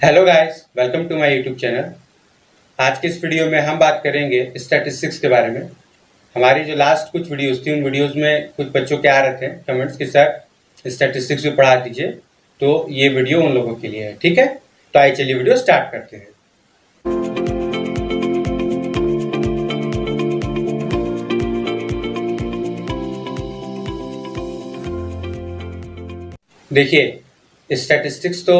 Hello guys, welcome to my YouTube channel. आज की इस वीडियो में हम बात करेंगे स्टैटिस्टिक्स के बारे में। हमारी जो लास्ट कुछ वीडियोस थी उन वीडियोस में कुछ बच्चों के आ रहे थे कमेंट्स कि सर स्टैटिस्टिक्स भी पढ़ा दीजिए, तो ये वीडियो उन लोगों के लिए है। ठीक है, तो आइए चलिए वीडियो स्टार्ट करते हैं। देखिए, स्टैटिस्टिक्स तो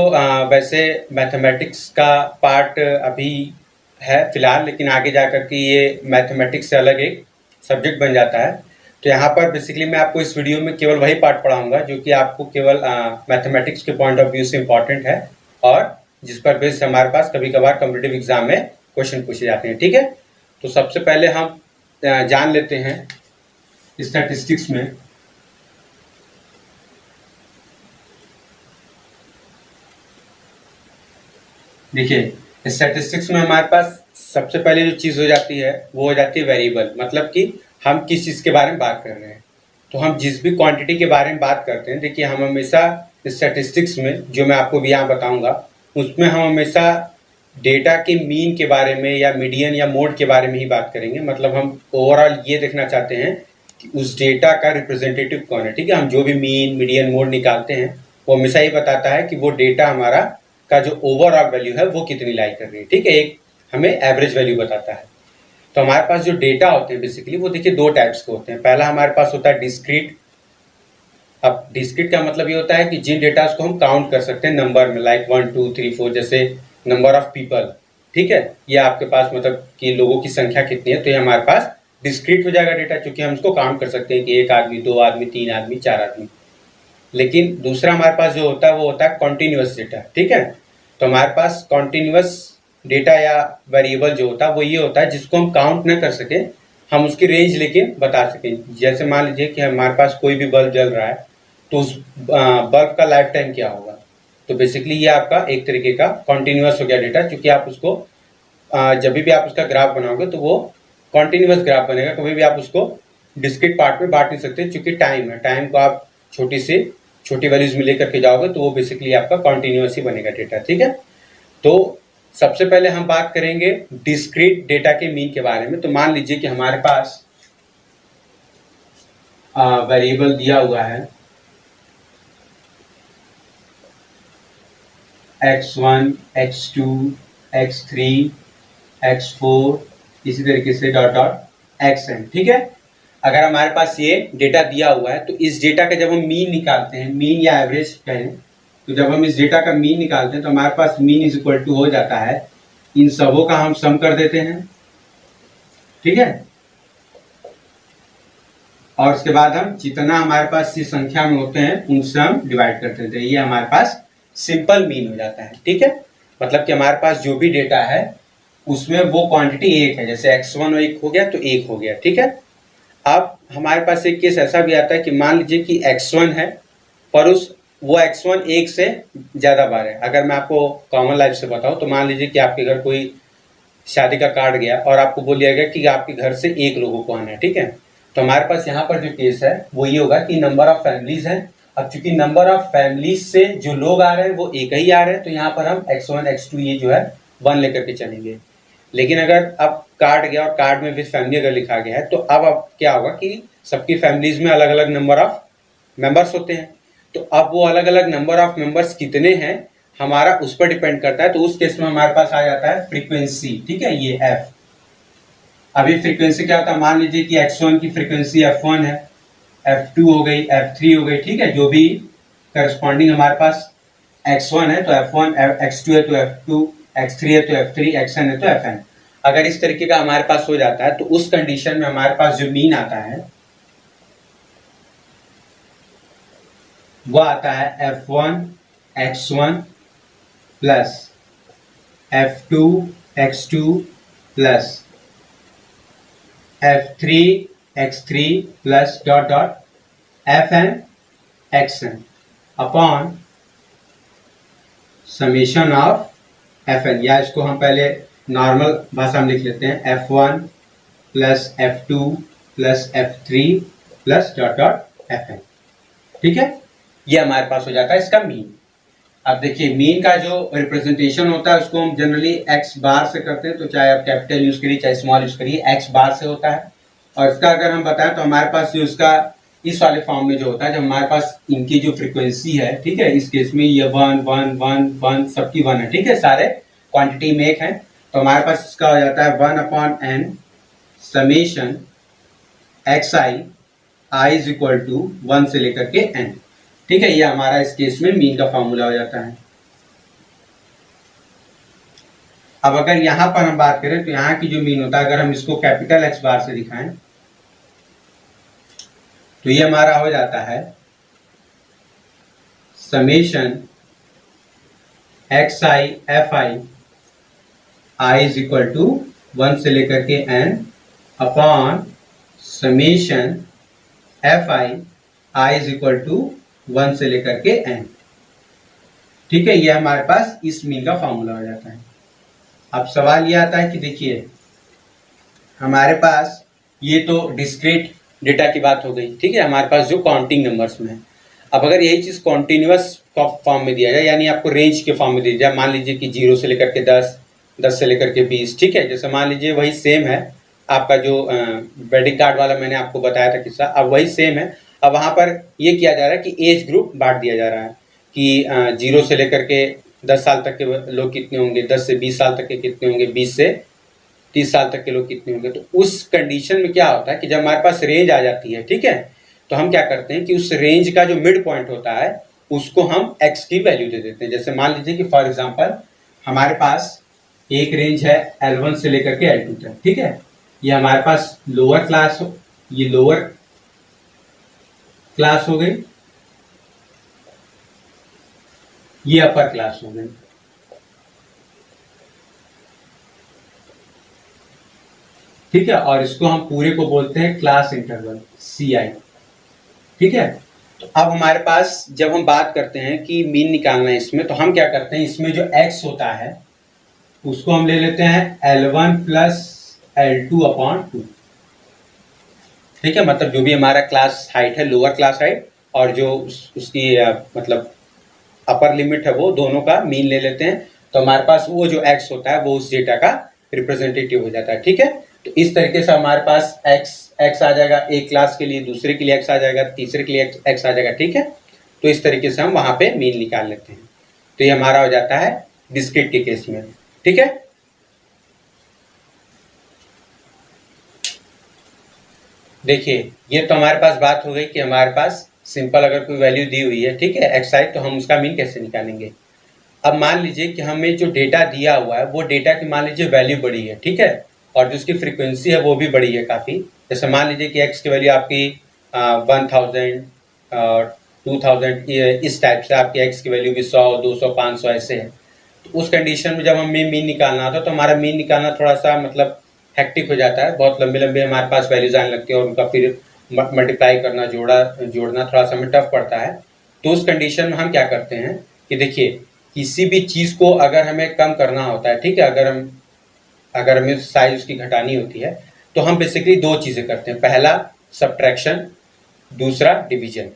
वैसे मैथमेटिक्स का पार्ट अभी है फिलहाल, लेकिन आगे जाकर के ये मैथमेटिक्स से अलग एक सब्जेक्ट बन जाता है। तो यहाँ पर बेसिकली मैं आपको इस वीडियो में केवल वही पार्ट पढ़ाऊंगा जो कि आपको केवल मैथमेटिक्स के पॉइंट ऑफ व्यू से इम्पॉर्टेंट है और जिस पर बेस हमारे पास कभी कभार कॉम्पिटिटिव एग्जाम में क्वेश्चन पूछे जाते हैं। ठीक है, तो सबसे पहले हम जान लेते हैं स्टैटिस्टिक्स में। देखिए, स्टैटिस्टिक्स में हमारे पास सबसे पहले जो चीज़ हो जाती है वो हो जाती है वेरिएबल, मतलब कि हम किस चीज़ के बारे में बात कर रहे हैं। तो हम जिस भी क्वांटिटी के बारे में बात करते हैं, देखिए हम हमेशा स्टैटिस्टिक्स में जो मैं आपको भी यहाँ बताऊंगा उसमें हम हमेशा डेटा के मीन के बारे में या मीडियन या मोड के बारे में ही बात करेंगे। मतलब हम ओवरऑल ये देखना चाहते हैं कि उस डेटा का रिप्रेजेंटेटिव कौन है। ठीक है, हम जो भी मीन मीडियन मोड निकालते हैं वो हमेशा ये बताता है कि वो डेटा हमारा का जो ओवरऑल वैल्यू है वो कितनी लाई कर रही है। ठीक है, एक हमें एवरेज वैल्यू बताता है। तो हमारे पास जो डेटा होते हैं बेसिकली वो देखिए दो टाइप्स के होते हैं। पहला हमारे पास होता है डिस्क्रीट। अब डिस्क्रीट का मतलब ये होता है कि जिन डेटा को हम काउंट कर सकते हैं नंबर में, लाइक 1 2 3 4, जैसे नंबर ऑफ पीपल। ठीक है, ये आपके पास मतलब कि लोगों की संख्या कितनी है, तो ये हमारे पास डिस्क्रीट हो जाएगा डेटा, क्योंकि हम इसको काउंट कर सकते हैं कि एक आदमी, दो आदमी, तीन आदमी, चार आदमी। लेकिन दूसरा हमारे पास जो होता है वो होता है कॉन्टिन्यूअस डेटा। ठीक है, तो हमारे पास कॉन्टिन्यूअस डेटा या वेरिएबल जो होता है वो ये होता है जिसको हम काउंट न कर सके, हम उसकी रेंज लेकिन बता सकें। जैसे मान लीजिए कि हमारे पास कोई भी बल्ब जल रहा है, तो उस बल्ब का लाइफ टाइम क्या होगा। तो बेसिकली ये आपका एक तरीके का कॉन्टिन्यूअस हो गया डेटा, क्योंकि आप उसको जब भी आप उसका ग्राफ बनाओगे तो वो कॉन्टिन्यूअस ग्राफ बनेगा। कभी भी आप उसको डिस्क्रीट पार्ट में बांट नहीं सकते, क्योंकि टाइम है, टाइम को आप छोटी से छोटी वैल्यूज में लेकर के जाओगे तो वो बेसिकली आपका कॉन्टिन्यूअस ही बनेगा डेटा। ठीक है, तो सबसे पहले हम बात करेंगे डिस्क्रीट डेटा के मीन के बारे में। तो मान लीजिए कि हमारे पास वेरिएबल दिया हुआ है x1 x2 x3 x4, इसी तरीके से डॉट डॉट xn। ठीक है, अगर हमारे पास ये डेटा दिया हुआ है तो इस डेटा का जब हम मीन निकालते हैं, मीन या एवरेज कहें, तो जब हम इस डेटा का मीन निकालते हैं तो हमारे पास मीन इज इक्वल टू हो जाता है, इन सबों का हम सम कर देते हैं। ठीक है, और उसके बाद हम जितना हमारे पास इस संख्या में होते हैं उनसे हम डिवाइड कर देते हैं। ये हमारे पास सिंपल मीन हो जाता है। ठीक है, मतलब कि हमारे पास जो भी डेटा है उसमें वो क्वांटिटी एक है, जैसे x1 एक हो गया तो एक हो गया। ठीक है, अब हमारे पास एक केस ऐसा भी आता है कि मान लीजिए कि x1 है पर वो x1 एक से ज़्यादा बार है। अगर मैं आपको कॉमन लाइफ से बताऊं तो मान लीजिए कि आपके घर कोई शादी का कार्ड गया और आपको बोल दिया गया कि आपके घर से एक लोगों को आना है। ठीक है, तो हमारे पास यहाँ पर जो केस है वो ये होगा कि नंबर ऑफ फैमिलीज है। अब चूंकि नंबर ऑफ फैमिलीज से जो लोग आ रहे हैं वो एक ही आ रहे हैं, तो यहाँ पर हम x1 x2 ये जो है 1 लेकर के चलेंगे। लेकिन अगर अब कार्ड गया और कार्ड में विद फैमिली अगर लिखा गया है तो अब क्या होगा कि सबकी फैमिलीज में अलग अलग नंबर ऑफ मेंबर्स होते हैं। तो अब वो अलग अलग नंबर ऑफ मेंबर्स कितने हैं हमारा उस पर डिपेंड करता है। तो उस केस में हमारे पास आ जाता है फ्रीक्वेंसी। ठीक है, ये f। अभी फ्रीक्वेंसी क्या होता है, मान लीजिए कि x1 की फ्रीक्वेंसी f1 है, f2 हो गई, f3 हो गई। ठीक है, जो भी करस्पॉन्डिंग हमारे पास x1 है तो f1, x2 है तो f2, x3 है तो f3, xn है तो fn। अगर इस तरीके का हमारे पास हो जाता है तो उस कंडीशन में हमारे पास जो मीन आता है वो आता है f1 x1 plus f2 x2 plus f3 x3 plus dot dot fn xn upon summation of fn। या इसको हम पहले नॉर्मल भाषा में लिख लेते हैं, f1 plus f2 plus f3 plus dot dot fn। ठीक है, ये हमारे पास हो जाता है इसका मीन। अब देखिए मीन का जो रिप्रेजेंटेशन होता है उसको हम जनरली एक्स बार से करते हैं, तो चाहे आप कैपिटल यूज करिए चाहे स्मॉल यूज करिए, एक्स बार से होता है। और इसका अगर हम बताएं तो हमारे पास जो इसका इस वाले फॉर्म में जो होता है, जब हमारे पास इनकी जो फ्रीक्वेंसी है, ठीक है, इस केस में ये 1 1 1 1 सबकी 1 है, ठीक है, सारे क्वांटिटी में एक है, तो हमारे पास इसका हो जाता है 1/n summation x i is equal to 1 से लेकर के n, ठीक है। ये हमारा इस केस में मीन का फॉर्मूला हो जाता है। अब अगर यहां पर हम बात करें तो यहाँ की जो मीन होता है, अगर हम इसको कैपिटल एक्स बार से दिखाएं तो ये हमारा हो जाता है summation x i f i is equal to 1 से लेकर के n upon summation f i is equal to 1 से लेकर के n, ठीक है। ये हमारे पास इस मीन का फॉर्मूला हो जाता है। अब सवाल ये आता है कि देखिए हमारे पास ये तो डिस्क्रीट डेटा की बात हो गई, ठीक है, हमारे पास जो काउंटिंग नंबर्स में है। अब अगर यही चीज कॉन्टिन्यूअस फॉर्म में दिया जाए, यानी आपको रेंज के फॉर्म में दिया जाए, मान लीजिए कि 0 से लेकर के 10, 10 से लेकर के 20, ठीक है, जैसे मान लीजिए वही सेम है आपका जो वेडिंग कार्ड वाला मैंने आपको बताया था किस्सा, अब वही सेम है। अब वहां पर ये किया जा रहा है कि एज ग्रुप बांट दिया जा रहा है कि 0 से लेकर के 10 साल तक के लोग कितने होंगे, 10 से 20 साल तक के कितने होंगे, 20 से 30 साल तक के लोग कितने होंगे। तो उस कंडीशन में क्या होता है कि जब हमारे पास रेंज आ जाती है, ठीक है, तो हम क्या करते हैं कि उस रेंज का जो मिड पॉइंट होता है उसको हम x की वैल्यू दे देते हैं। जैसे मान लीजिए कि फॉर एग्जांपल हमारे पास एक रेंज है L1 से लेकर के L2 तक, ठीक है, ये हमारे पास लोअर क्लास हो, ये लोअर क्लास हो गई, ये अपर क्लास हो गई, ठीक है, और इसको हम पूरे को बोलते हैं क्लास इंटरवल CI, ठीक है। तो अब हमारे पास जब हम बात करते हैं कि मीन निकालना है इसमें, तो हम क्या करते हैं, इसमें जो x होता है उसको हम ले लेते हैं L1 प्लस L2 अपॉन 2, ठीक है, मतलब जो भी हमारा क्लास हाइट है, लोअर क्लास हाइट, और जो उसकी मतलब अपर लिमिट है, वो दोनों का मीन ले लेते हैं। तो हमारे पास वो जो x होता है वो उस डेटा का रिप्रेजेंटेटिव हो जाता है, ठीक है। तो इस तरीके से हमारे पास x आ जाएगा, एक क्लास के लिए, दूसरे के लिए x आ जाएगा, तीसरे के लिए x आ जाएगा, ठीक है। तो इस तरीके से हम वहां पे मीन निकाल लेते हैं। तो ये हमारा हो जाता है डिस्क्रीट के केस में, ठीक है। देखिए ये तो हमारे पास बात हो गई कि हमारे पास सिंपल अगर कोई वैल्यू दी हुई है, ठीक है, एक्स आई, तो हम उसका मीन कैसे निकालेंगे। अब मान लीजिए कि हमें जो डेटा दिया हुआ है वो डेटा की मान लीजिए वैल्यू बड़ी है, ठीक है, और जो उसकी फ्रीक्वेंसी है वो भी बड़ी है काफ़ी। जैसे मान लीजिए कि एक्स की वैल्यू आपकी 1000 और 2000, इस टाइप से आपकी एक्स की वैल्यू भी 100 200 500 ऐसे है। तो उस कंडीशन में जब हमें मीन निकालना होता है तो हमारा मीन निकालना थोड़ा सा मतलब हेक्टिक हो जाता है, बहुत लंबे लंबे हमारे पास वैल्यूज आने लगती है और उनका फिर मल्टीप्लाई करना, जोड़ना थोड़ा सा हमें टफ पड़ता है। तो उस कंडीशन में हम क्या करते हैं कि देखिए किसी भी चीज़ को अगर हमें कम करना होता है, ठीक है, अगर हमें साइज उसकी घटानी होती है तो हम बेसिकली दो चीज़ें करते हैं। पहला सब्ट्रैक्शन, दूसरा डिवीजन।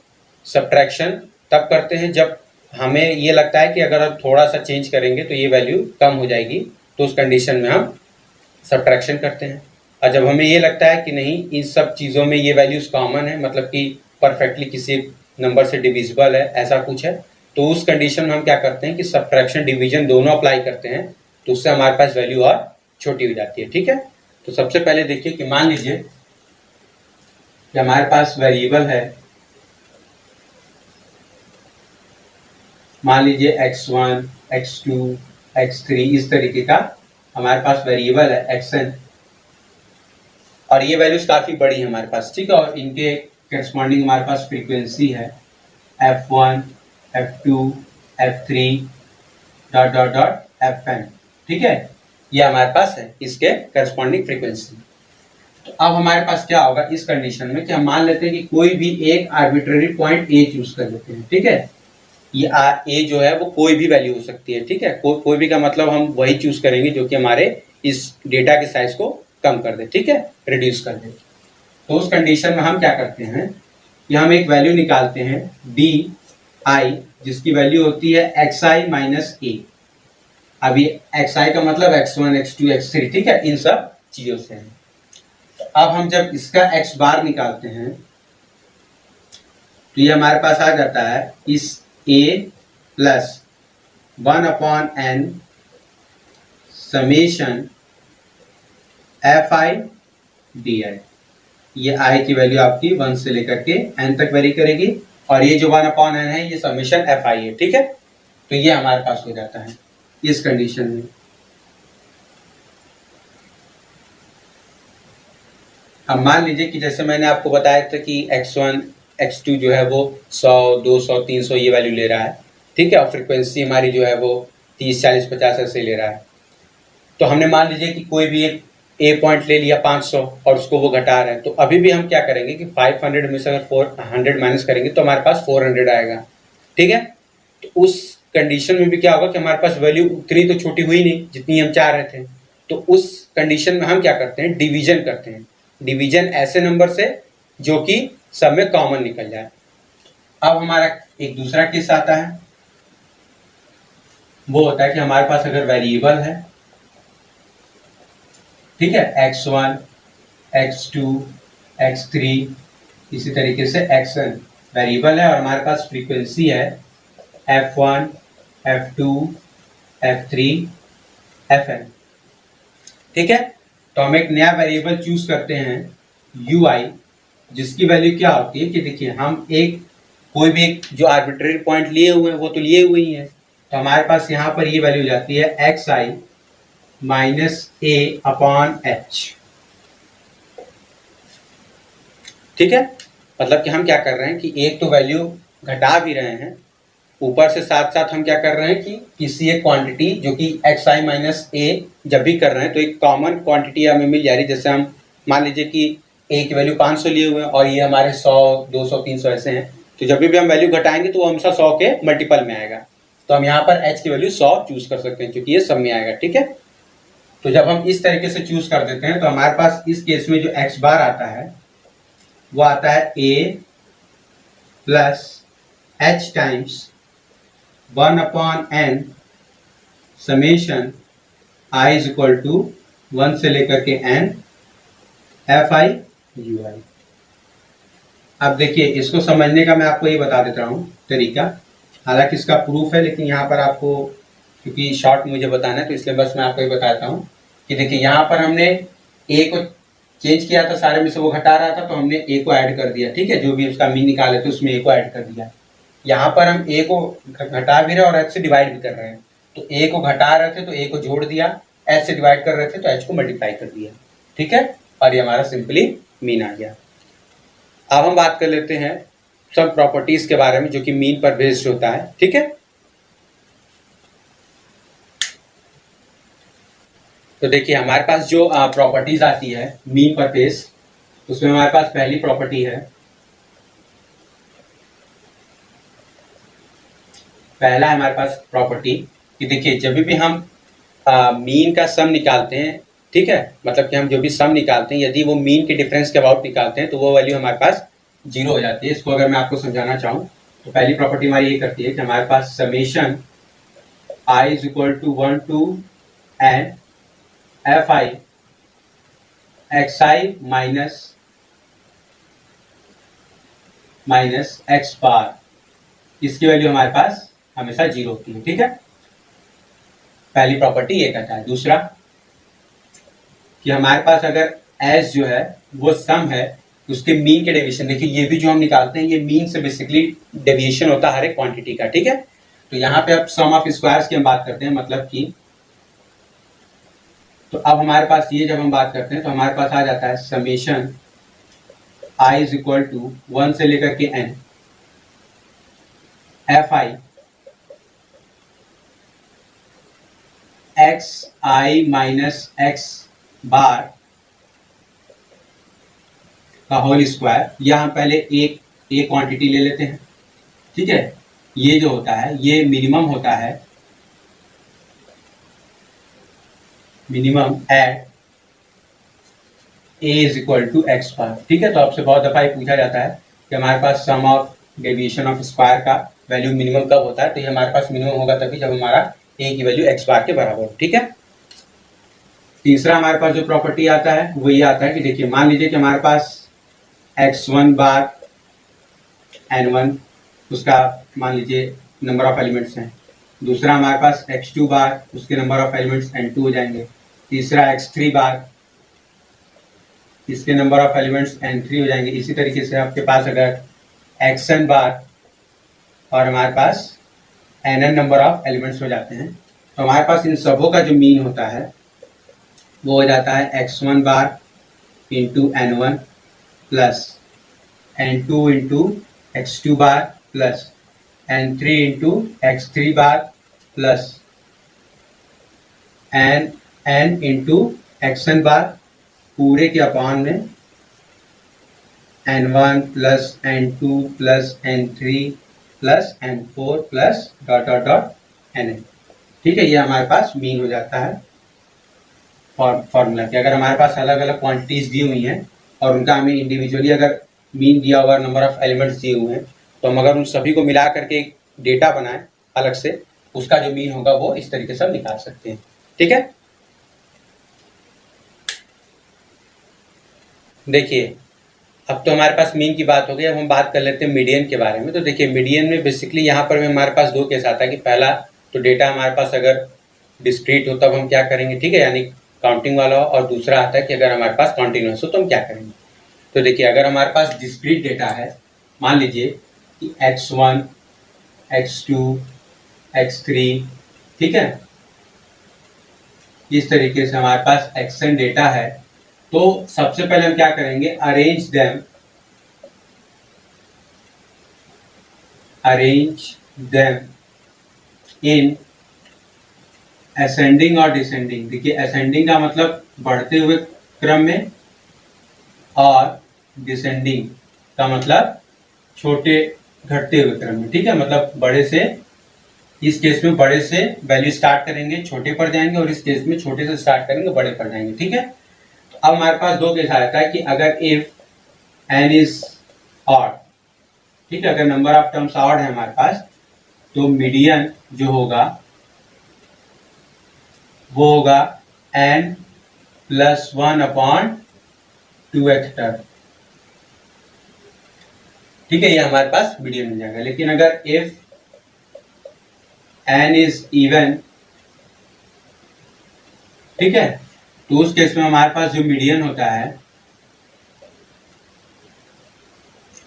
सब्ट्रैक्शन तब करते हैं जब हमें ये लगता है कि अगर हम थोड़ा सा चेंज करेंगे तो ये वैल्यू कम हो जाएगी, तो उस कंडीशन में हम सब्ट्रैक्शन करते हैं। और जब हमें ये लगता है कि नहीं इन सब चीज़ों में ये वैल्यूज कॉमन है, मतलब कि परफेक्टली किसी नंबर से डिविजिबल है, ऐसा कुछ है, तो उस कंडीशन में हम क्या करते हैं कि सब्ट्रैक्शन डिवीजन दोनों अप्लाई करते हैं, तो उससे हमारे पास वैल्यू और छोटी हो जाती है, ठीक है। तो सबसे पहले देखिए कि मान लीजिए कि हमारे पास वेरिएबल है, मान लीजिए x1 x2 x3 इस तरीके का हमारे पास वेरिएबल है xn, और ये वैल्यूज काफ़ी बड़ी है हमारे पास, ठीक है, और इनके करस्पॉन्डिंग हमारे पास फ्रीक्वेंसी है f1 f2 f3 dot dot dot fn, ठीक है, ये हमारे पास है इसके करस्पॉन्डिंग फ्रीक्वेंसी। तो अब हमारे पास क्या होगा इस कंडीशन में कि हम मान लेते हैं कि कोई भी एक आर्बिट्ररी पॉइंट a चूज कर लेते हैं, ठीक है, ये a जो है वो कोई भी वैल्यू हो सकती है, ठीक है, कोई भी का मतलब हम वही चूज करेंगे जो कि हमारे इस डेटा के साइज को कम कर दे, ठीक है, रिड्यूस कर दे। तो उस कंडीशन में हम क्या करते हैं कि हम एक वैल्यू निकालते हैं डी आई जिसकी वैल्यू होती है xi माइनस ए। अब ये xi का मतलब x1 x2 x3, ठीक है, इन सब चीजों से है। अब हम जब इसका x बार निकालते हैं तो ये हमारे पास आ जाता है इस a plus 1/n summation fi di। ये i की वैल्यू आपकी 1 से लेकर के n तक वेरी करेगी, और ये जो 1/n है ये समेशन fi है, ठीक है। तो ये हमारे पास हो जाता है इस कंडीशन में। अब मान लीजिए कि जैसे मैंने आपको बताया था कि x1 x2 जो है वो 100 200 300 ये वैल्यू ले रहा है, ठीक है, और फ्रीक्वेंसी हमारी जो है वो 30 40 50 ऐसे ले रहा है। तो हमने मान लीजिए कि कोई भी एक ए पॉइंट ले लिया 500 और उसको वो घटा रहे हैं, तो अभी भी हम क्या करेंगे कि 500 में से अगर 400 माइनस करेंगे तो हमारे पास 400 आएगा, ठीक है। तो उस कंडीशन में भी क्या होगा कि हमारे पास वैल्यू उतनी तो छोटी हुई नहीं जितनी हम चाह रहे थे। तो उस कंडीशन में हम क्या करते हैं, डिवीजन करते हैं। डिवीजन ऐसे नंबर से जो कि सब में कॉमन निकल जाए। अब हमारा एक दूसरा केस आता है, वो होता है कि हमारे पास अगर वेरिएबल है, ठीक है, x1 x2 x3 इसी तरीके से xn वेरिएबल है, और हमारे पास फ्रीक्वेंसी है f1 f2 f3 fn, ठीक है। तो हम एक नया वेरिएबल चूज करते हैं ui, जिसकी वैल्यू क्या होती है कि देखिए हम एक कोई भी एक जो आर्बिट्रेरी पॉइंट लिए हुए हैं वो तो लिए हुए ही हैं, तो हमारे पास यहाँ पर ये वैल्यू जाती है xi माइनस a/h, ठीक है। मतलब कि हम क्या कर रहे हैं कि एक तो वैल्यू घटा भी रहे हैं, ऊपर से साथ साथ हम क्या कर रहे हैं कि किसी एक क्वांटिटी जो कि xi माइनस a जब भी कर रहे हैं तो एक कॉमन क्वांटिटी हमें मिल जा रही है। जैसे हम मान लीजिए कि a की वैल्यू 500 लिए हुए हैं और ये हमारे 100 200 300 ऐसे हैं, तो जब भी हम वैल्यू घटाएंगे तो वो हमेशा 100 के मल्टीपल में आएगा। तो हम यहाँ पर h की वैल्यू 100 चूज कर सकते हैं क्योंकि ये सब में आएगा, ठीक है। तो जब हम इस तरीके से चूज कर देते हैं तो हमारे पास इस केस में जो x बार आता है वो आता है a plus h times 1/n summation i is equal to 1 से लेकर के n fi ui। अब देखिए इसको समझने का मैं आपको ये बता देता हूँ तरीका, हालांकि इसका प्रूफ है लेकिन यहाँ पर आपको क्योंकि शॉर्ट मुझे बताना है तो इसलिए बस मैं आपको ये बताता हूँ कि देखिए यहाँ पर हमने a को चेंज किया था, सारे में से वो घटा रहा था तो हमने a को ऐड कर दिया, ठीक है, जो भी उसका मीन निकाले थे उसमें a को ऐड कर दिया। यहाँ पर हम a को घटा भी रहे और h से डिवाइड भी कर रहे हैं, तो a को घटा रहे थे तो a को जोड़ दिया, h से डिवाइड कर रहे थे तो h को मल्टीप्लाई कर दिया, ठीक है, और ये हमारा सिंपली मीन आ गया। अब हम बात कर लेते हैं सब प्रॉपर्टीज के बारे में जो कि मीन पर बेस्ड होता है, ठीक है। तो देखिए हमारे पास जो प्रॉपर्टीज आती है मीन पर बेस, उसमें हमारे पास पहली प्रॉपर्टी है, पहला है हमारे पास प्रॉपर्टी कि देखिए जब भी हम मीन का सम निकालते हैं, ठीक है, मतलब कि हम जो भी सम निकालते हैं यदि वो मीन के डिफरेंस के अबाउट निकालते हैं तो वो वैल्यू हमारे पास 0 हो जाती है। इसको अगर मैं आपको समझाना चाहूँ तो पहली प्रॉपर्टी हमारी ये करती है कि हमारे पास summation i is equal to 1 to n fi xi minus x bar, इसकी वैल्यू हमारे पास हमेशा 0 होती है, ठीक है। पहली प्रॉपर्टी ये कहता है। दूसरा कि हमारे पास अगर s जो है वो सम है उसके मीन के डेविएशन, देखिए ये भी जो हम निकालते हैं ये मीन से बेसिकली डेविएशन होता है हर एक क्वांटिटी का, ठीक है। तो यहाँ पे अब सम ऑफ स्क्वायर्स की हम बात करते हैं, मतलब कि तो अब हमारे पास ये जब हम बात करते हैं तो हमारे पास आ जाता है summation i is equal to 1 से लेकर के n fi xi minus x bar का होल स्क्वायर, या हम पहले एक क्वांटिटी ले लेते हैं, ठीक है। ये जो होता है ये मिनिमम होता है, minimum at a is equal to x bar, ठीक है। तो आपसे बहुत दफा ये पूछा जाता है कि हमारे पास सम ऑफ डेविएशन ऑफ स्क्वायर का वैल्यू मिनिमम कब होता है, तो ये हमारे पास मिनिमम होगा तभी जब हमारा ए की वैल्यू एक्स बार के बराबर हो। ठीक है, तीसरा हमारे पास जो प्रॉपर्टी आता है वो ये आता है कि देखिए मान लीजिए कि हमारे पास x1 बार n1 उसका मान लीजिए नंबर ऑफ एलिमेंट्स हैं, दूसरा हमारे पास x2 बार उसके नंबर ऑफ एलिमेंट्स n2 हो जाएंगे, तीसरा x3 बार इसके नंबर ऑफ एलिमेंट्स n3 हो जाएंगे। इसी तरीके से आपके पास अगर xn बार और हमारे पास nn नंबर ऑफ एलिमेंट्स हो जाते हैं, तो हमारे पास इन सबों का जो मीन होता है वो हो जाता है x1 bar into n1 plus n2 into x2 bar plus n3 into x3 bar plus n into xn bar पूरे के अपॉन में n1 plus n2 plus n3 plus n4 plus dot dot dot nn। ठीक है, ये हमारे पास mean हो जाता है फॉर्मूला के। अगर हमारे पास अलग अलग क्वांटिटीज दी हुई हैं और उनका हमें इंडिविजुअली अगर मीन दिया हुआ नंबर ऑफ एलिमेंट्स दिए हुए हैं, तो हम अगर उन सभी को मिला करके एक डेटा बनाएं अलग से, उसका जो मीन होगा वो इस तरीके से हम निकाल सकते हैं। ठीक है, देखिए अब तो हमारे पास मीन की बात हो गई, अब हम बात कर लेते हैं मीडियन के बारे में। तो देखिए मीडियन में बेसिकली यहाँ पर हमारे पास दो केस आता है कि पहला तो डेटा हमारे पास अगर डिस्क्रीट हो तब हम क्या करेंगे, ठीक है, यानी काउंटिंग वाला हो, और दूसरा आता है कि अगर हमारे पास कॉन्टिन्यूस हो तो हम क्या करेंगे। तो देखिए अगर हमारे पास डिस्क्रीट डेटा है, मान लीजिए कि x1 x2 x3, ठीक है, इस तरीके से हमारे पास xn डेटा है, तो सबसे पहले हम क्या करेंगे, अरेंज देम इन असेंडिंग और डिसेंडिंग। देखिए असेंडिंग का मतलब बढ़ते हुए क्रम में और डिसेंडिंग का मतलब छोटे घटते हुए क्रम में। ठीक है, मतलब बड़े से, इस केस में बड़े से वैल्यू स्टार्ट करेंगे छोटे पर जाएंगे, और इस केस में छोटे से स्टार्ट करेंगे बड़े पर जाएंगे। ठीक है, तो अब हमारे पास दो केस आ जाता है कि अगर इफ n इज ऑड, ठीक है, अगर नंबर ऑफ टर्म्स ऑड है हमारे पास, तो मीडियन जो होगा वो होगा n plus 1 upon 2x term. ठीक है, ये हमारे पास मीडियन मिल जाएगा। लेकिन अगर इफ n इज इवन, ठीक है, तो उस केस में हमारे पास जो मीडियन होता है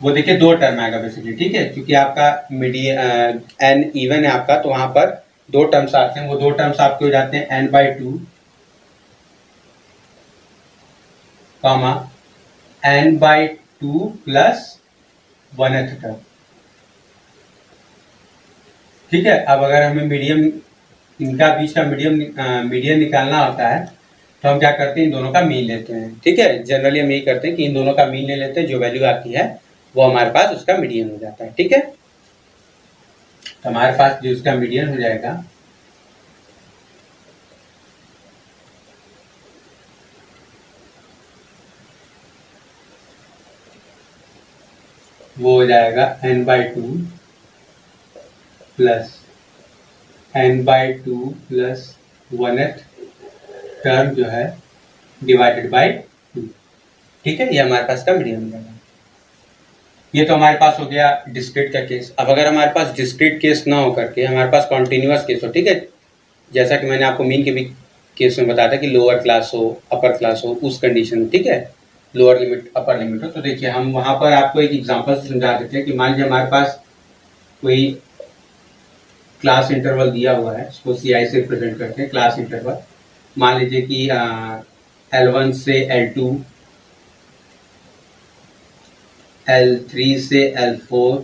वो देखिए दो टर्म आएगा बेसिकली। ठीक है, क्योंकि आपका मीडियन n इवन है आपका, तो वहां पर दो टर्म्स आते हैं, वो दो टर्म्स आपके हो जाते हैं n/2 comma n/2 plus 1th term. ठीक है, अब अगर हमें मीडियम, इनका बीच का मीडियन निकालना होता है, तो हम क्या करते हैं, इन दोनों का मीन लेते हैं। ठीक है, जनरली हम यही करते हैं कि इन दोनों का मीन ले लेते हैं, जो वैल्यू आती है वो हमारे पास उसका मीडियन हो जाता है। ठीक है, तो हमारे पास जो उसका मीडियन हो जाएगा वो हो जाएगा n/2 plus n/2 plus 1th term जो है डिवाइडेड बाय 2। ठीक है, ये हमारे पास का मीडियन हो जाएगा। ये तो हमारे पास हो गया डिस्क्रीट का केस। अब अगर हमारे पास डिस्क्रीट केस ना हो करके हमारे पास कॉन्टिन्यूअस केस हो, ठीक है, जैसा कि मैंने आपको मीन के भी केस में बताया था कि लोअर क्लास हो अपर क्लास हो, उस कंडीशन में, ठीक है, लोअर लिमिट अपर लिमिट हो, तो देखिए हम वहां पर आपको एक एग्जांपल से समझा देते हैं कि मान लीजिए हमारे पास कोई क्लास इंटरवल दिया हुआ है, उसको CI से रिप्रेजेंट करते हैं क्लास इंटरवल। मान लीजिए कि L1 से L2, L3 से L4।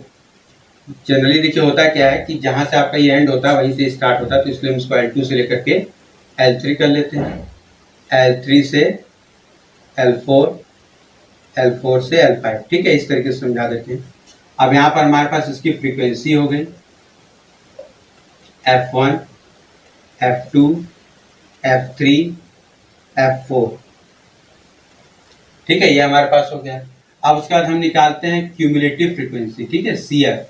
जनरली देखिए होता क्या है कि जहां से आपका ये एंड होता है वहीं से स्टार्ट होता है, तो इसलिए हम इसको L2 से लेकर के L3 कर लेते हैं, L3 से L4, L4 से L5। ठीक है, इस तरीके से समझा देते हैं। अब यहाँ पर हमारे पास इसकी फ्रीक्वेंसी हो गई F1, F2, F3, F4। ठीक है, ये हमारे पास हो गया। अब उसके बाद हम निकालते हैं क्यूमुलेटिव फ्रीक्वेंसी, ठीक है, CF।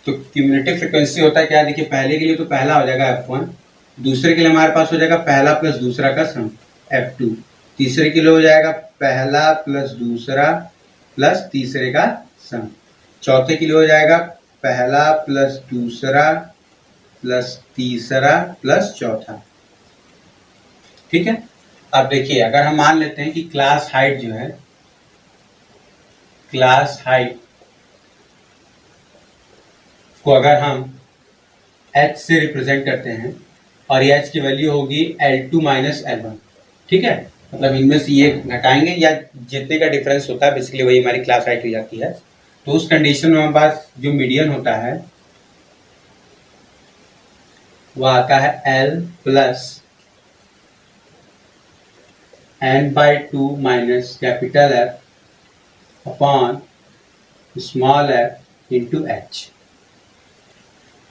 तो क्यूमुलेटिव फ्रीक्वेंसी होता है क्या, देखिए पहले के लिए तो पहला हो जाएगा F1, दूसरे के लिए हमारे पास हो जाएगा पहला प्लस दूसरा का सम F2, तीसरे के लिए हो जाएगा पहला प्लस दूसरा प्लस तीसरे का सम, चौथे के लिए हो जाएगा पहला प्लस दूसरा प्लस तीसरा प्लस चौथा। ठीक है। अब देखिए अगर हम मान लेते हैं कि क्लास हाइट जो है, क्लास हाइट को अगर हम h से रिप्रेजेंट करते हैं और ये h की वैल्यू होगी L2 माइनस L1। ठीक है, मतलब इनमें से ये घटाएंगे या जितने का डिफरेंस होता है बेसिकली वही हमारी क्लास हाइट हो जाती है। तो उस कंडीशन में हमारे पास जो मीडियन होता है वो आता है L plus n/2 minus capital F upon small f into h।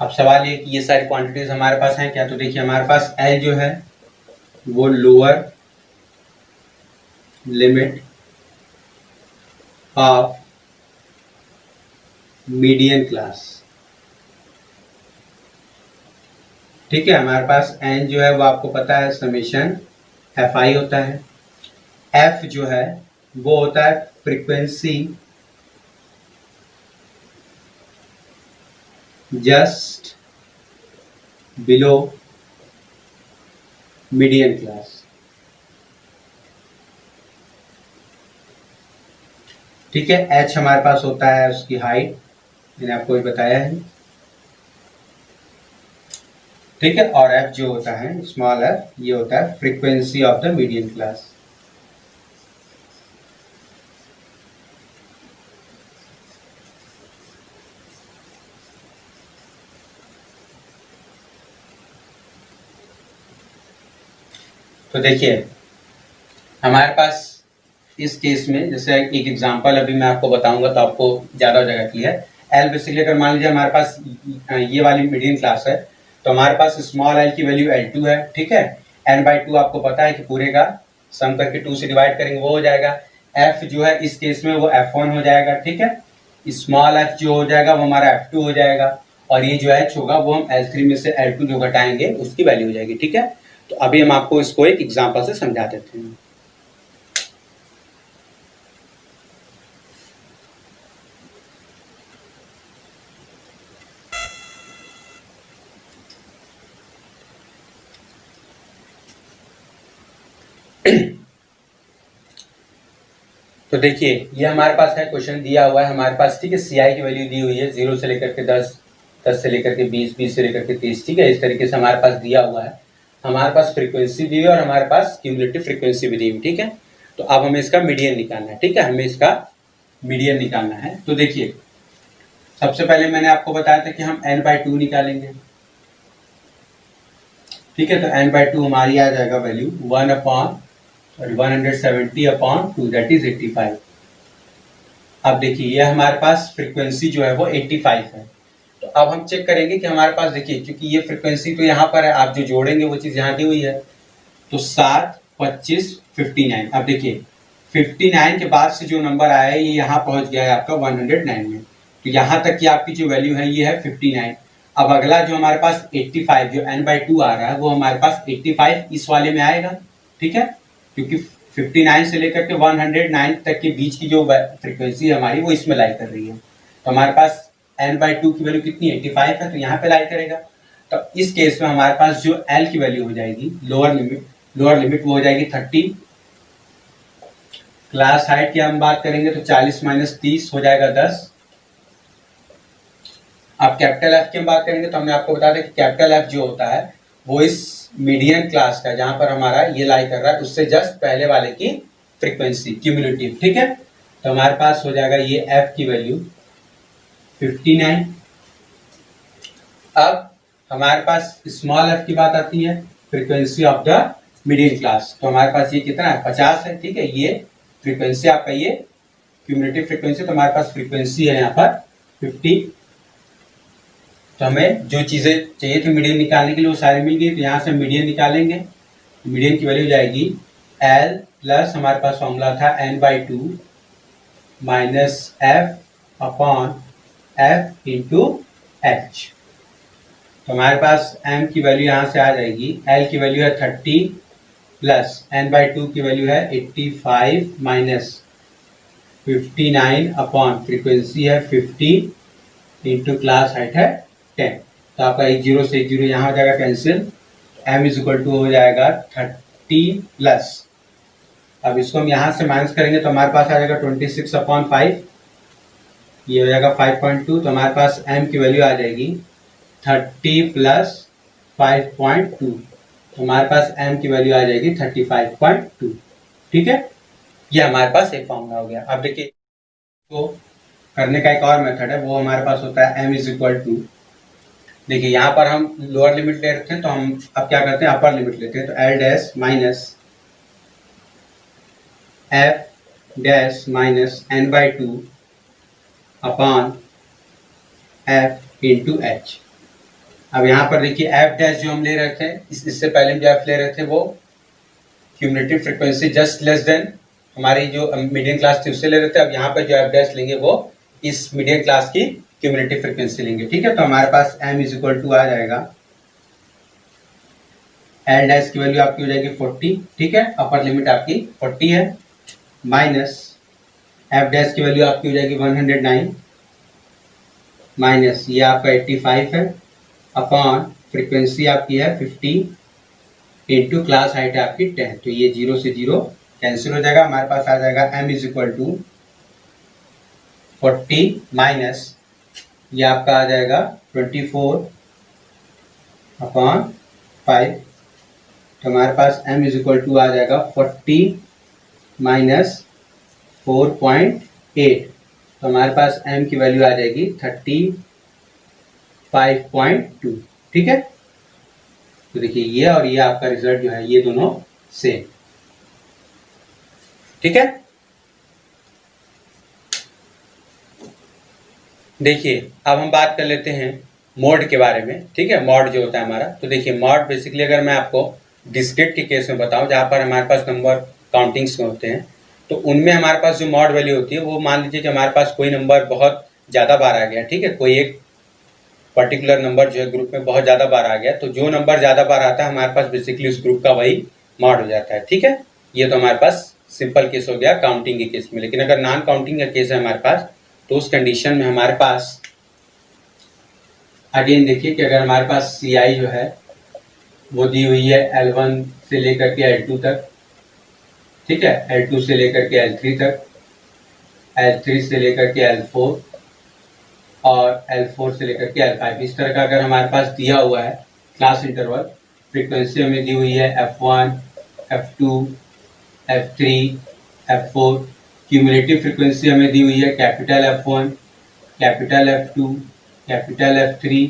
अब सवाल ये कि ये सारी क्वांटिटीज हमारे पास हैं क्या, तो देखिए हमारे पास L जो है वो lower limit of median class. ठीक है, हमारे पास n जो है वो आपको पता है समेशन fi होता है, f जो है वो होता है frequency just below median class. ठीक है, h हमारे पास होता है उसकी हाइट, मैंने आपको ये बताया है। ठीक है, और f जो होता है स्मॉल f ये होता है frequency of the median class. तो देखिए हमारे पास इस केस में जैसे एक एग्जांपल अभी मैं आपको बताऊंगा तो आपको ज़्यादा हो जाएगा क्लियर। L बेसिकली अगर मान लीजिए हमारे पास ये वाली मीडियम क्लास है तो हमारे पास स्मॉल l की वैल्यू L2 है। ठीक है, n/2 आपको पता है कि पूरे का सम करके 2 से डिवाइड करेंगे वो हो जाएगा। f जो है इस केस में वो F1 हो जाएगा। ठीक है, स्मॉल f जो हो जाएगा वो हमारा F2 हो जाएगा और ये जो h होगा वो हम L3 में से L2 जो घटाएंगे उसकी वैल्यू हो जाएगी। ठीक है, तो अभी हम आपको इसको एक एग्जाम्पल से समझा देते हैं। तो देखिए ये हमारे पास है क्वेश्चन दिया हुआ है हमारे पास। ठीक है, CI की वैल्यू दी हुई है 0 से लेकर के 10, 10 से लेकर के 20, 20 से लेकर के 30। ठीक है, इस तरीके से हमारे पास दिया हुआ है। हमारे पास फ्रीक्वेंसी दी हुई है और हमारे पास क्यूमुलेटिव फ्रीक्वेंसी भी दी हुई। ठीक है, तो अब हमें इसका मीडियन निकालना है। ठीक है, हमें इसका मीडियन निकालना है। तो देखिए सबसे पहले मैंने आपको बताया था कि हम n/2 निकालेंगे। ठीक है, तो n/2 हमारी आ जाएगा वैल्यू 170/2 दैट इज 85। अब देखिए ये हमारे पास फ्रीक्वेंसी जो है वो 85 है। तो अब हम चेक करेंगे कि हमारे पास देखिए क्योंकि ये फ्रीक्वेंसी तो यहाँ पर है, आप जो जोड़ेंगे वो चीज़ यहाँ दी हुई है। तो 7, 25, 59। अब देखिए 59 के बाद से जो नंबर आया है ये यहाँ पहुँच गया है आपका 109 में। तो यहाँ तक की आपकी जो वैल्यू है ये है 59। अब अगला जो हमारे पास 85 जो n/2 आ रहा है वो हमारे पास 85 इस वाले में आएगा। ठीक है, क्योंकि 59 से लेकर के 109 तक के बीच की जो फ्रीक्वेंसी है हमारी वो इसमें लाई कर रही है। तो हमारे पास n/2 की वैल्यू कितनी 85 है तो यहाँ पे लाई करेगा। तो इस केस में हमारे पास जो L की वैल्यू हो जाएगी लोअर लिमिट वो हो जाएगी 30। क्लास हाइट की हम बात करेंगे तो 40 माइनस 30 हो जाएगा 10। अब कैपिटल F की हम बात करेंगे तो हमने आपको बताया था कि कैपिटल F जो होता है वो इस मीडियन क्लास का जहां पर हमारा ये लाई कर रहा है उससे जस्ट पहले वाले की फ्रीक्वेंसी क्यूमुलेटिव। ठीक है, तो हमारे पास हो जाएगा ये F की वैल्यू 59। अब हमारे पास स्मॉल f की बात आती है frequency of the median class. तो हमारे पास ये कितना है 50 है। ठीक है, ये फ्रीक्वेंसी आपका ये क्यूमुलेटिव फ्रीक्वेंसी, तो हमारे पास फ्रीक्वेंसी है यहाँ पर 50। तो हमें जो चीज़ें चाहिए थी मीडियन निकालने के लिए वो सारी मिल गई। तो यहाँ से मीडियन निकालेंगे, मीडियन की वैल्यू हो जाएगी L प्लस हमारे पास फॉर्मूला था n/2 minus F upon F into H. तो हमारे पास m की वैल्यू यहाँ से आ जाएगी, l की वैल्यू है 30 प्लस n/2 की वैल्यू है 85 माइनस 59 अपॉन फ्रीक्वेंसी है 50 इंटू क्लास हाइट है 10। तो आपका एक जीरो से एक जीरो यहाँ हो जाएगा cancel, m is equal to हो जाएगा 30 प्लस, अब इसको हम यहाँ से माइनस करेंगे तो हमारे पास आ जाएगा 26 अपॉन 5, ये हो जाएगा 5.2। तो हमारे पास m की वैल्यू आ जाएगी 30 प्लस 5.2, तो हमारे पास m की वैल्यू आ जाएगी 35.2। ठीक है, ये हमारे पास एक फॉर्मूला हो गया। अब देखिए तो करने का एक और मेथड है, वो हमारे पास होता है m इज इक्वल टू, देखिए यहाँ पर हम लोअर लिमिट ले रहे थे तो हम अब क्या करते हैं अपर लिमिट लेते हैं, तो l dash minus f dash minus n/2 upon f into h। अब यहाँ पर देखिए f डैश जो हम ले रहे थे, इससे पहले जो f ले रहे थे वो cumulative frequency just less than हमारी जो मीडियम क्लास थी उससे ले रहे थे, अब यहाँ पर जो f डैश लेंगे वो इस मीडियम क्लास की क्यूमुलेटिव फ्रीक्वेंसी लेंगे। ठीक है, तो हमारे पास m इज इक्वल टू आ जाएगा, l डैश की वैल्यू आपकी हो जाएगी 40, ठीक है, अपर लिमिट आपकी 40 है, माइनस f डैश की वैल्यू आपकी हो जाएगी 109 माइनस ये आपका 85 है अपॉन फ्रीक्वेंसी आपकी है 50 इंटू क्लास हाइट है आपकी 10। तो ये जीरो से जीरो कैंसिल हो जाएगा, हमारे पास आ जाएगा m is equal to 40 minus ये आपका आ जाएगा 24 अपॉन 5। तो हमारे पास m इज इक्वल टू आ जाएगा 40 माइनस 4.8, तो हमारे पास m की वैल्यू आ जाएगी 35.2। ठीक है, तो देखिए ये और ये आपका रिजल्ट जो है ये दोनों सेम। ठीक है, देखिए अब हम बात कर लेते हैं मॉड के बारे में। ठीक है, मॉड जो होता है हमारा, तो देखिए मॉड बेसिकली अगर मैं आपको डिस्क्रीट के केस में बताऊं जहां पर हमारे पास नंबर काउंटिंग्स में होते हैं, तो उनमें हमारे पास जो मॉड वैल्यू होती है वो मान लीजिए कि हमारे पास कोई नंबर बहुत ज़्यादा बार आ गया। ठीक है, कोई एक पर्टिकुलर नंबर जो है ग्रुप में बहुत ज़्यादा बार आ गया, तो जो नंबर ज़्यादा बार आता है हमारे पास बेसिकली उस ग्रुप का वही मॉड हो जाता है। ठीक है, ये तो हमारे पास सिंपल केस हो गया काउंटिंग के केस में। लेकिन अगर नॉन काउंटिंग का केस है हमारे पास, तो उस कंडीशन में हमारे पास अगेन देखिए कि अगर हमारे पास CI जो है वो दी हुई है L1 से लेकर के L2 तक, ठीक है, L2 से लेकर के L3 तक, L3 से लेकर के L4 और L4 से लेकर के L5, इस तरह का अगर हमारे पास दिया हुआ है क्लास इंटरवल, फ्रीक्वेंसी हमें दी हुई है F1, F2, F3, F4, cumulative frequency हमें दी हुई है capital F1, capital F2, capital F3,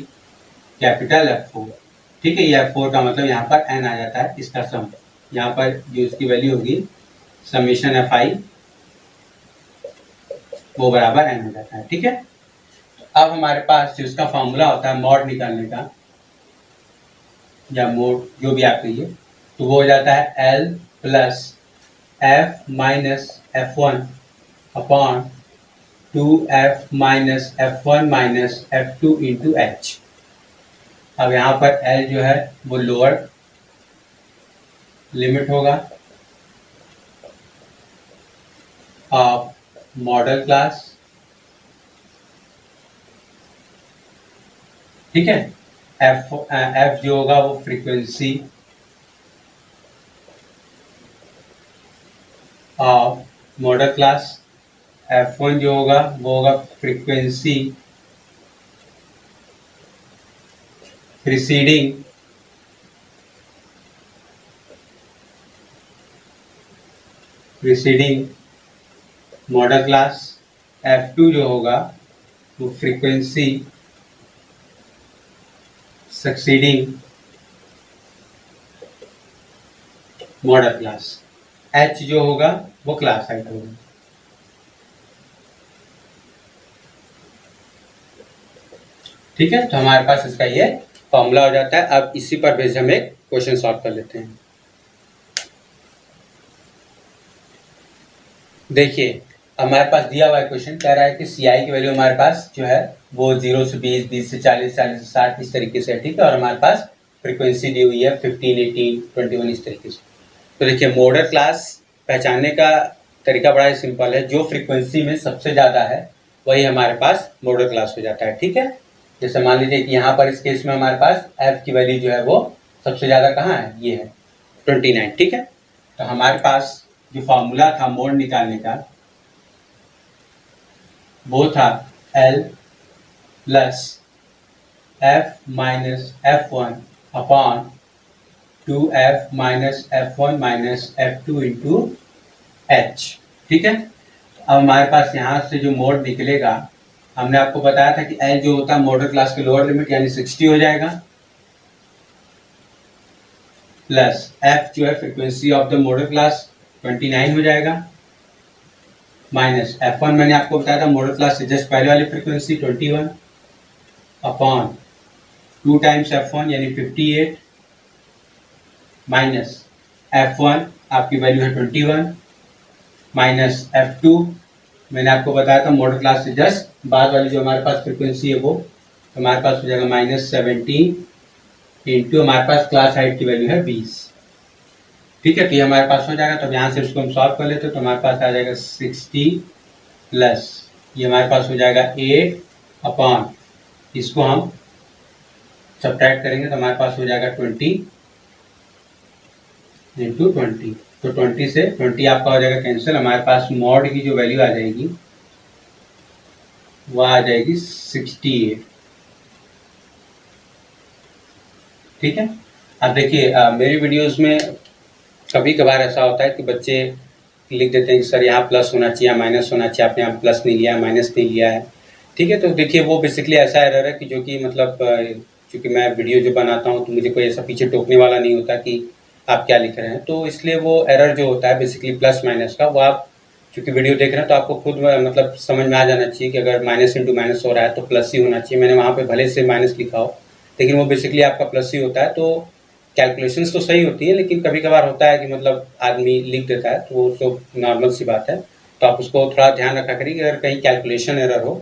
capital F4। ठीक है, ये F4 का मतलब यहाँ पर n आ जाता है, इसका सम यहाँ पर जो इसकी वैल्यू होगी समेशन Fi वो बराबर n हो जाता है। ठीक है, अब हमारे पास जो इसका फॉर्मूला होता है मॉड निकालने का या मोड जो भी आप कहिए, तो वो हो जाता है L plus F minus F1 upon 2F minus F1 minus F2 into H। अब यहाँ पर L जो है वो लोअर लिमिट होगा ऑफ मॉडल क्लास। ठीक है, F जो होगा वो frequency of model class, F1 जो होगा वो होगा frequency preceding model class, F2 जो होगा वो frequency succeeding model class, H जो होगा वो क्लास हाइट होगा। ठीक है, तो हमारे पास इसका ये फॉर्मूला हो जाता है। अब इसी पर बेस हम एक क्वेश्चन सॉल्व कर लेते हैं। देखिए हमारे पास दिया हुआ क्वेश्चन कह रहा है कि CI की वैल्यू हमारे पास जो है वो 0 से 20, 20 से 40, 40 से 60 इस तरीके से है, ठीक है। और हमारे पास फ्रीक्वेंसी दी हुई है 15, 18, 21 इस तरीके से। तो देखिए मॉडल क्लास पहचानने का तरीका बड़ा ही सिंपल है, जो फ्रीक्वेंसी में सबसे ज़्यादा है वही हमारे पास मॉडल क्लास हो जाता है, ठीक है। जैसे मान लीजिए कि यहाँ पर इस केस में हमारे पास f की वैल्यू जो है वो सबसे ज़्यादा कहाँ है, ये है 29, ठीक है। तो हमारे पास जो फॉर्मूला था मोड निकालने का वो था L plus f minus F1 upon 2f minus F1 minus F2 into h, ठीक है। अब हमारे पास यहाँ से जो मोड निकलेगा, हमने आपको बताया था कि L जो होता है मॉडल क्लास की लोअर लिमिट यानी 60 हो जाएगा, प्लस F जो है frequency of the model class 29 हो जाएगा, माइनस F1 मैंने आपको बताया था मॉडल क्लास से जस्ट पहले वाली फ्रीक्वेंसी 21 अपॉन 2 टाइम्स F1 यानी 58 माइनस F1 आपकी वैल्यू है 21 माइनस F2 मैंने आपको बताया था मॉडल क्लास से जस्ट बाद वाली जो हमारे पास फ्रीक्वेंसी है वो हमारे पास हो जाएगा -17 इंटू हमारे पास क्लास हाइट की वैल्यू है 20, ठीक है। तो ये हमारे पास हो जाएगा। तो यहाँ से इसको हम सॉल्व कर लेते हैं तो हमारे पास आ जाएगा 60 प्लस ये हमारे पास हो जाएगा 8 अपॉन इसको हम सब्ट्रैक्ट करेंगे तो हमारे पास हो जाएगा 20 इंटू 20। तो 20 से 20 आपका हो जाएगा कैंसिल, हमारे पास मॉड की जो वैल्यू आ जाएगी वो आ जाएगी 68, ठीक है। अब देखिए मेरी वीडियोस में कभी कभार ऐसा होता है कि बच्चे लिख देते हैं कि सर यहाँ प्लस होना चाहिए, माइनस होना चाहिए, आपने यहाँ प्लस नहीं लिया, माइनस नहीं लिया है, ठीक है। तो देखिए वो बेसिकली ऐसा एरर है कि जो कि मतलब क्योंकि मैं वीडियो जो बनाता हूँ तो मुझे कोई ऐसा पीछे टोकने वाला नहीं होता कि आप क्या लिख रहे हैं, तो इसलिए वो एरर जो होता है बेसिकली प्लस माइनस का वो आप क्योंकि वीडियो देख रहे हैं तो आपको खुद मतलब समझ में आ जाना चाहिए कि अगर माइनस इंटू माइनस हो रहा है तो प्लस ही होना चाहिए। मैंने वहाँ पे भले से माइनस लिखा हो लेकिन वो बेसिकली आपका प्लस ही होता है। तो कैलकुलेशंस तो सही होती है लेकिन कभी कभार होता है कि मतलब आदमी लिख देता है तो वो तो नॉर्मल सी बात है। तो आप उसको थोड़ा ध्यान रखा करिए कि अगर कहीं कैलकुलेशन एरर हो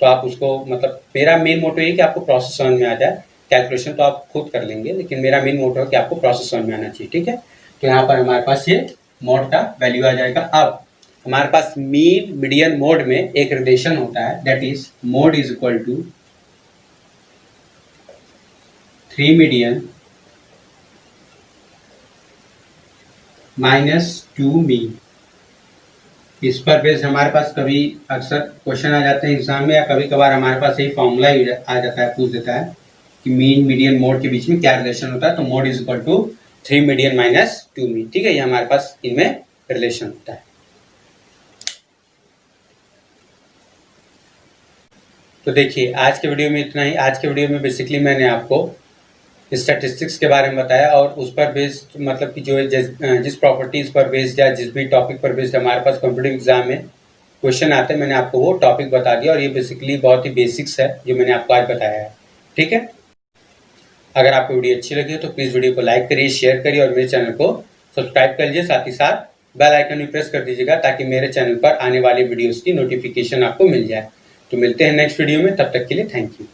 तो आप उसको मतलब मेरा मेन मोटो ये कि आपको प्रोसेस समझ में आ जाए, कैलकुलेशन तो आप खुद कर लेंगे लेकिन मेरा मेन मोटो है कि आपको प्रोसेस समझ में आना चाहिए, ठीक है। तो यहाँ पर हमारे पास ये मोड का वैल्यू आ जाएगा। अब हमारे पास मीन मीडियन मोड में एक रिलेशन होता है that is mode is equal to 3 median minus 2 mean. इस पर बेस्ड हमारे पास कभी अक्सर क्वेश्चन आ जाते हैं एग्जाम में या कभी कभार हमारे पास यही फॉर्मूला ही आ जाता है, पूछ देता है कि मीन मीडियन मोड के बीच में क्या रिलेशन होता है। तो mode is equal to 3 median minus 2 mean, ठीक है। ये हमारे पास इनमें रिलेशन होता है। तो देखिए आज के वीडियो में इतना ही। आज के वीडियो में बेसिकली मैंने आपको स्टैटिस्टिक्स के बारे में बताया और उस पर बेस्ड मतलब कि जो जिस प्रॉपर्टीज़ पर बेस्ड या जिस भी टॉपिक पर बेस्ड हमारे पास कॉम्पिटिटिव एग्जाम में क्वेश्चन आते हैं मैंने आपको वो टॉपिक बता दिया और ये बेसिकली बहुत ही बेसिक्स है जो मैंने आपको आज बताया है, ठीक है। अगर आपको वीडियो अच्छी लगी हो तो प्लीज़ वीडियो को लाइक करिए, शेयर करिए और मेरे चैनल को सब्सक्राइब कर लीजिए, साथ ही साथ बेल आइकन भी प्रेस कर दीजिएगा ताकि मेरे चैनल पर आने वाली वीडियोज़ की नोटिफिकेशन आपको मिल जाए। तो मिलते हैं नेक्स्ट वीडियो में, तब तक के लिए थैंक यू।